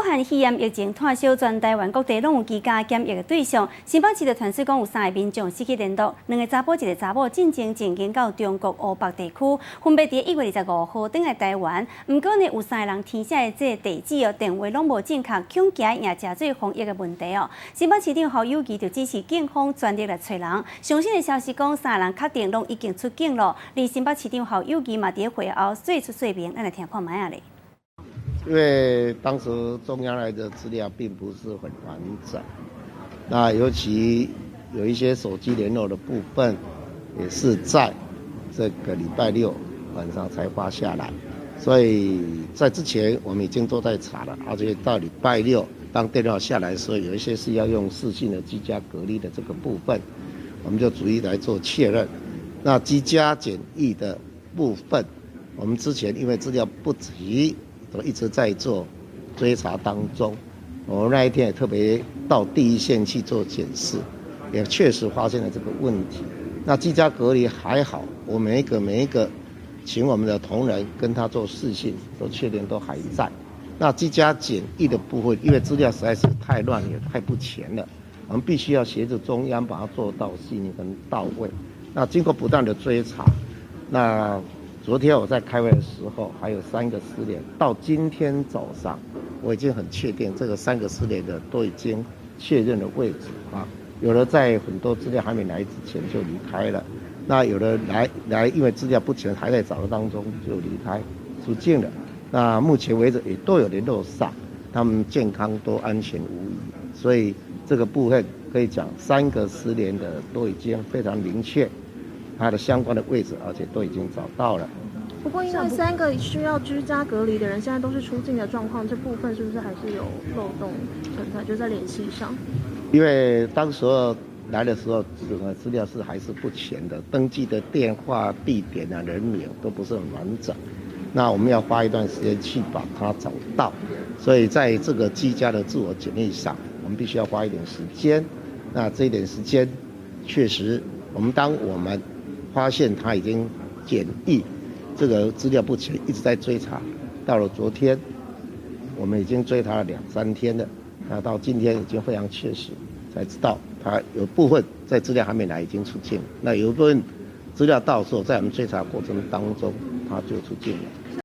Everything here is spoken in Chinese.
汉肺炎疫情炭烧全台湾各地，拢有居家检疫的对象。新北市就传出讲有3个民众失去联络，2个查甫1个查某，进前进行到中国乌北地区，分别伫1月25号返来台湾。不过呢，有3个人填写的这地址电话拢无正确，恐惊也真侪防疫的问题哦。新北市长侯友宜就指示警方全力来找人。上新的消息讲，3个人确定拢已经出境了。而新北市长侯友宜嘛，伫会后做出说明，咱来听看卖啊咧。 因为当时中央来的资料并不是很完整，那尤其有一些手机联络的部分，也是在这个礼拜6晚上才发下来，所以在之前我们已经都在查了，而且到礼拜6当电话下来的时候，有一些是要用视讯的居家隔离的这个部分，我们就逐一来做确认。那居家检疫的部分，我们之前因为资料不齐。 都一直在做追查当中，我们那一天也特别到第一线去做检视，也确实发现了这个问题。那居家隔离还好，我每一个请我们的同仁跟他做视讯，都确定都还在。那居家检疫的部分，因为资料实在是太乱也太不全了，我们必须要协助中央把它做到细腻跟到位。那经过不断的追查，那 昨天我在开会的时候，还有3个失联。到今天早上，我已经很确定，这个3个失联的都已经确认了位置啊。有的在很多资料还没来之前就离开了，那有的来，因为资料不全还在找的当中就离开出境了。那目前为止也都有联络上，他们健康都安全无虞，所以这个部分可以讲3个失联的都已经非常明确。 它的相关的位置，而且都已经找到了。不过，因为3个需要居家隔离的人现在都是出境的状况，这部分是不是还是有漏洞存在？就在联系上。因为当时候来的时候，整个资料是还是不全的，登记的电话、地点啊、人名都不是很完整。那我们要花一段时间去把它找到，所以在这个居家的自我检疫上，我们必须要花一点时间。那这一点时间，确实，我们发现他已经检疫，这个资料不全，一直在追查。到了昨天，我们已经追查了2、3天了。那到今天已经非常确实，才知道他有部分在资料还没来已经出境，那有一部分资料到时候在我们追查过程当中他就出境了。